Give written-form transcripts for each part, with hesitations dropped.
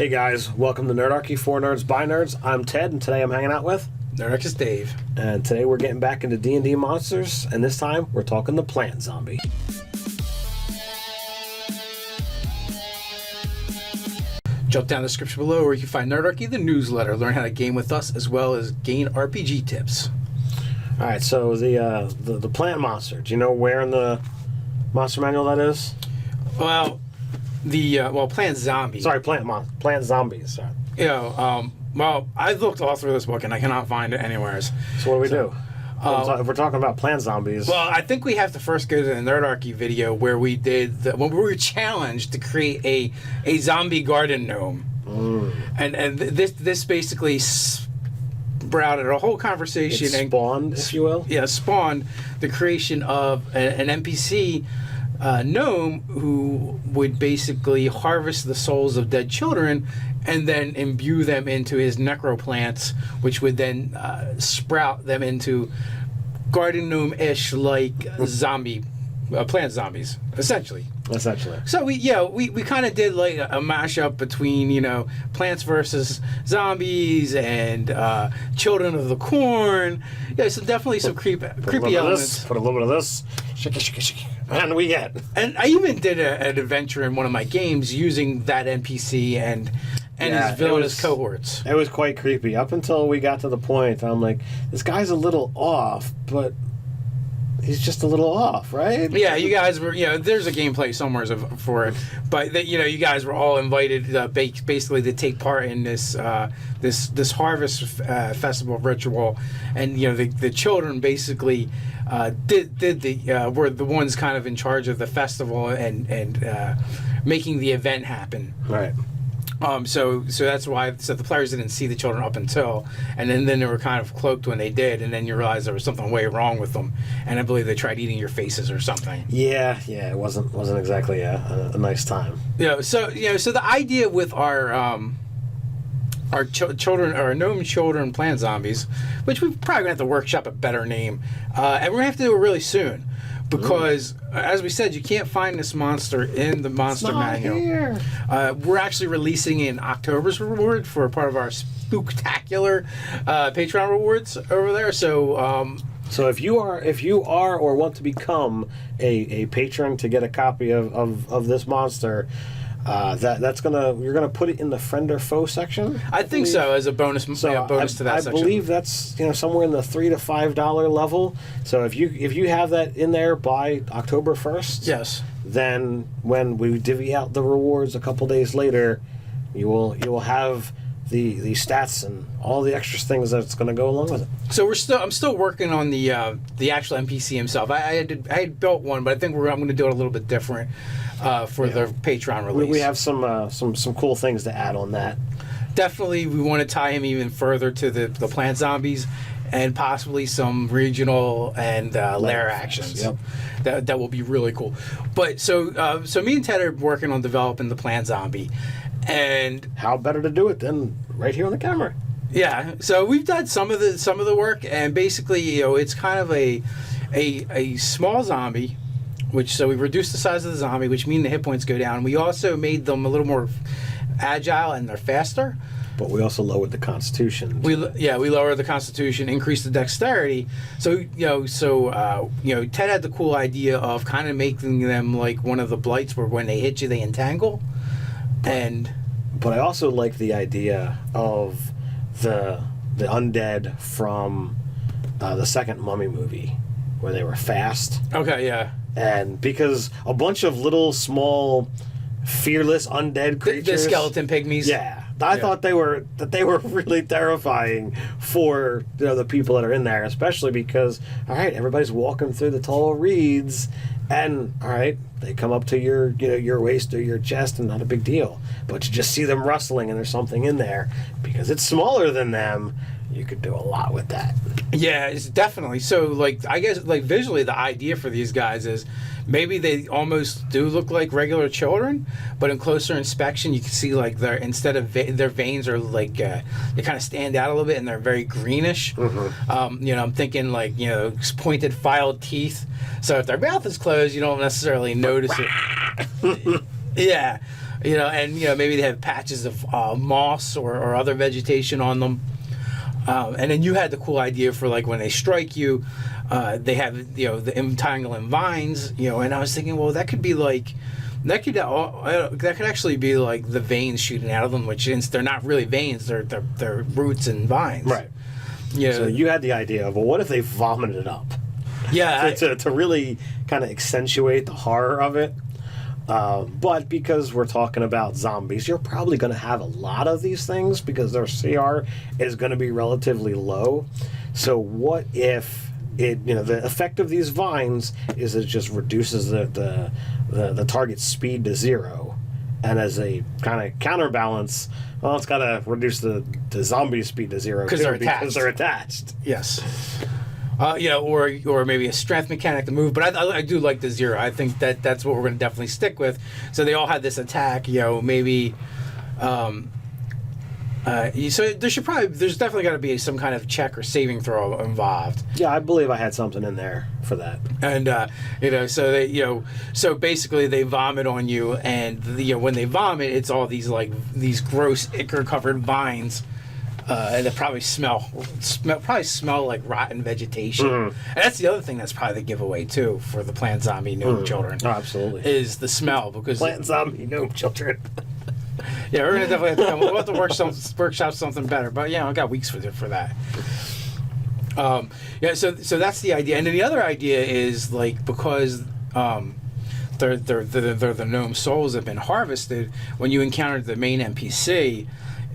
Hey guys, welcome to Nerdarchy, for nerds by nerds. I'm Ted, and today I'm hanging out with Nerdarchy's Dave. And today we're getting back into D&D monsters, and this time we're talking the plant zombie. Jump down the description below where you can find Nerdarchy, the newsletter, learn how to game with us, as well as gain RPG tips. All right, so the plant monster. Do you know where in the monster manual that is? Well, plant zombie. Sorry, plant zombies. Sorry. Well, I looked all through this book and I cannot find it anywhere. So what do we do? If we're talking about plant zombies. Well, I think we have to first go to the Nerdarchy video where we did when we were challenged to create a zombie garden gnome, and this basically sprouted a whole conversation. It spawned, if you will. Yeah, spawned the creation of an NPC gnome who would basically harvest the souls of dead children and then imbue them into his necroplants, which would then sprout them into garden gnome-ish like plant zombies, essentially. So we kind of did like a mashup between Plants versus Zombies and Children of the Corn. Yeah, so definitely some creepy elements. Put a little bit of this. Shiki, and we get. And I even did an adventure in one of my games using that NPC and his villainous cohorts. It was quite creepy up until we got to the point. I'm like, this guy's a little off, but he's just a little off, right? Yeah, you guys were, there's a gameplay somewhere for it, but you guys were all invited basically to take part in this this harvest festival ritual, and the children basically were the ones kind of in charge of the festival and making the event happen. Right. So that's why the players didn't see the children up until, and then they were kind of cloaked when they did, and then you realize there was something way wrong with them, and I believe they tried eating your faces or something. Yeah, it wasn't exactly a nice time. So the idea with our children, our gnome children plant zombies, which we're probably gonna have to workshop a better name, and we're gonna have to do it really soon. Because, as we said, you can't find this monster in the monster manual. Here. We're actually releasing in October's reward for part of our spooktacular Patreon rewards over there. So, so if you are or want to become a patron to get a copy of this monster, you're gonna put it in the friend or foe section. I think so, as a bonus. Bonus to that section. I believe that's somewhere in the $3 to $5 level. So if you have that in there by October 1st, yes, then when we divvy out the rewards a couple days later, you will have the stats and all the extra things that's going to go along with it. So I'm still working on the actual NPC himself. I had built one, but I think I'm going to do it a little bit different for the Patreon release. We have some cool things to add on that. Definitely, we want to tie him even further to the plant zombies, and possibly some regional and lair actions. Yep. That will be really cool. But so me and Ted are working on developing the plant zombie, and how better to do it than right here on the camera? Yeah. So we've done some of the work, and basically, it's kind of a small zombie. So we reduced the size of the zombie, which means the hit points go down. We also made them a little more agile and they're faster. But we also lowered the constitution. We lowered the constitution, increased the dexterity. So Ted had the cool idea of kind of making them like one of the blights, where when they hit you, they entangle. But I also like the idea of the undead from the second Mummy movie, where they were fast. Okay, yeah. And because a bunch of little, small, fearless undead creatures, the skeleton pygmies. Yeah, I thought they were really terrifying for the people that are in there, especially because everybody's walking through the tall reeds, and they come up to your waist or your chest, and not a big deal. But you just see them rustling, and there's something in there because it's smaller than them. You could do a lot with that. Yeah, it's definitely. So, I guess, visually, the idea for these guys is maybe they almost do look like regular children, but in closer inspection, you can see, instead of their veins are, they kind of stand out a little bit, and they're very greenish. Mm-hmm. I'm thinking, pointed, filed teeth. So if their mouth is closed, you don't necessarily notice it. Yeah. and maybe they have patches of moss or other vegetation on them. And then you had the cool idea for like when they strike you, they have the entangling vines, and I was thinking, well, that could be like that could actually be like the veins shooting out of them, which they're not really veins, they're roots and vines. Right. Yeah. So you had the idea of, well, what if they vomited it up? Yeah. To really kind of accentuate the horror of it. But because we're talking about zombies, you're probably going to have a lot of these things because their CR is going to be relatively low. So what if the effect of these vines is it just reduces the target's speed to 0, and as a kind of counterbalance, well, it's got to reduce the zombie speed to 0 because they're attached. Yes. Or maybe a strength mechanic to move, but I do like the 0. I think that's what we're going to definitely stick with. So they all had this attack, maybe. So there's definitely got to be some kind of check or saving throw involved. Yeah, I believe I had something in there for that. And so basically they vomit on you, and when they vomit, it's all these gross ichor covered vines. And they probably smell like rotten vegetation. And that's the other thing that's probably the giveaway too for the plant zombie gnome children. Oh, absolutely. Is the smell, because plant zombie gnome children. Yeah, we're gonna definitely have to come. We'll have to workshop something better. But I got weeks for that. So that's the idea, and then the other idea is like because they're the gnome souls have been harvested. When you encounter the main NPC,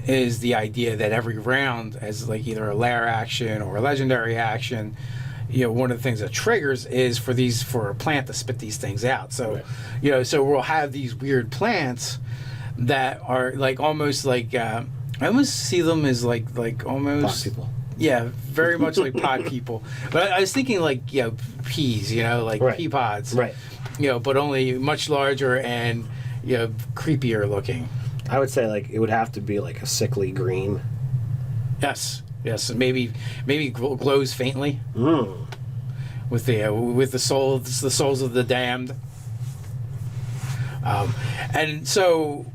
is the idea that every round as like either a lair action or a legendary action, one of the things that triggers is for a plant to spit these things out. So, right. So we'll have these weird plants that are like almost like I almost see them as like almost pod people. Yeah, very much like pod people. But I was thinking like peas, like right. pea pods, right? But only much larger and creepier looking. I would say like it would have to be like a sickly green. Yes, maybe glows faintly. With the souls of the damned. And so,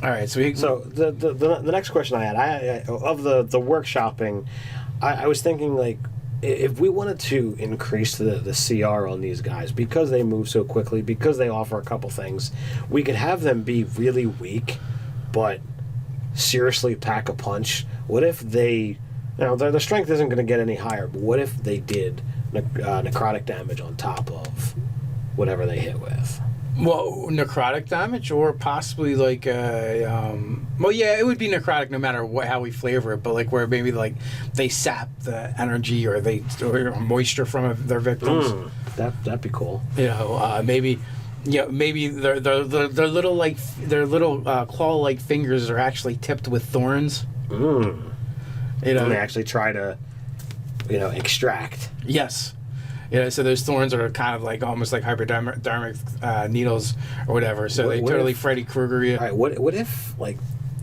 all right. So the next question I had, of the workshopping, I was thinking like, if we wanted to increase the CR on these guys because they move so quickly, because they offer a couple things, we could have them be really weak, but seriously pack a punch. What if they, their strength isn't going to get any higher, but what if they did necrotic damage on top of whatever they hit with? Well, necrotic damage, or possibly like it would be necrotic no matter how we flavor it, but like where maybe like they sap the energy or moisture from their victims. That'd be cool. Maybe their little claw like fingers are actually tipped with thorns. And they actually try to extract. Yes. So those thorns are kind of like almost like hypodermic needles or whatever. So they totally Freddy Krueger you. All right. What if like,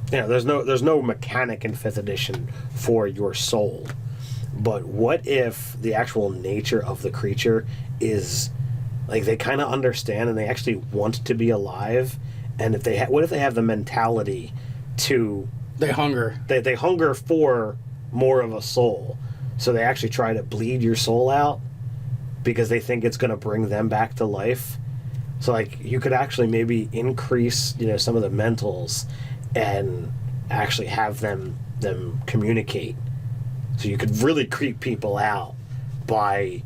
there's no mechanic in 5th edition for your soul, but what if the actual nature of the creature is like they kind of understand and they actually want to be alive, and if what if they have the mentality to they hunger for more of a soul, so they actually try to bleed your soul out because they think it's going to bring them back to life. So like you could actually maybe increase some of the mentals and actually have them communicate. So you could really creep people out by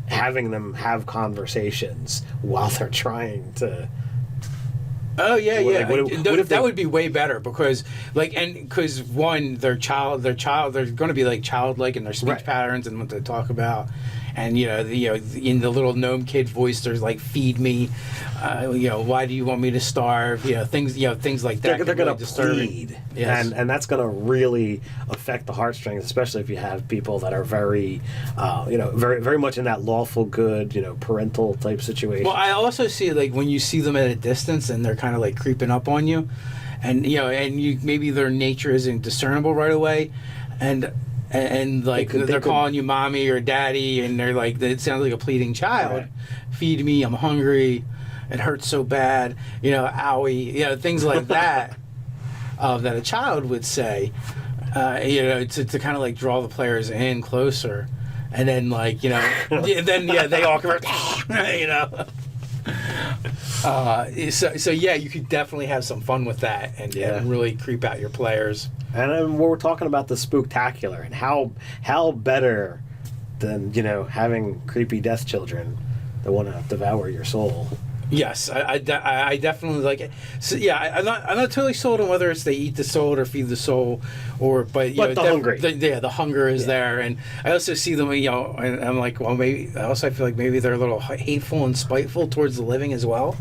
having them have conversations while they're trying to. Oh yeah, yeah. That would be way better because one, they're going to be like childlike in their speech right. patterns and what they talk about. And in the little gnome kid voice, there's like "feed me," why do you want me to starve? Things like that. They're going to plead, yes. and that's going to really affect the heartstrings, especially if you have people that are very, very very much in that lawful good, parental type situation. Well, I also see like when you see them at a distance and they're kind of like creeping up on you, and maybe their nature isn't discernible right away, and like they're calling you mommy or daddy, and they're like, it sounds like a pleading child. Right. Feed me, I'm hungry. it hurts so bad, you know, owie, you know, things like that, that a child would say, you know, to kind of like draw the players in closer. And then, like, you know, they all convert, you know. So yeah, you could definitely have some fun with that and really creep out your players. And then we're talking about the spooktacular and how better than, you know, having creepy death children that want to devour your soul. Yes, I definitely like it. So yeah, I'm not totally sold on whether it's they eat the soul or feed the soul, but you know, the hunger. The hunger is there, and I also see them, you know, and I'm like, well, maybe I feel like maybe they're a little hateful and spiteful towards the living as well,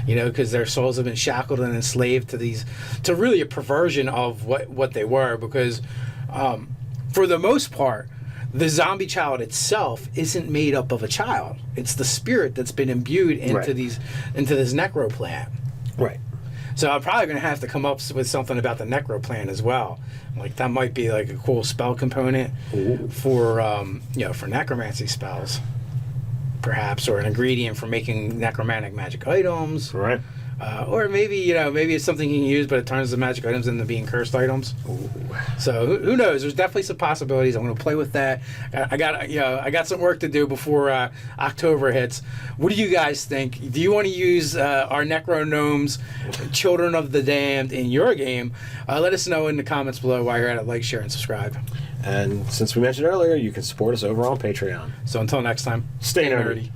you know, because their souls have been shackled and enslaved to really a perversion of what they were, because for the most part, the zombie child itself isn't made up of a child. It's the spirit that's been imbued into into this necro plant. Right. So I'm probably going to have to come up with something about the necro plant as well. Like that might be like a cool spell component for you know, for necromancy spells, perhaps, or an ingredient for making necromantic magic items. Right. Or maybe, you know, maybe it's something you can use, but it turns the magic items into being cursed items. Ooh. So who knows? There's definitely some possibilities. I'm going to play with that. I got some work to do before October hits. What do you guys think? Do you want to use our Necro Gnomes, Children of the Damned, in your game? Let us know in the comments below while you're at it. Like, share, and subscribe. And since we mentioned earlier, you can support us over on Patreon. So until next time, Stay nerdy.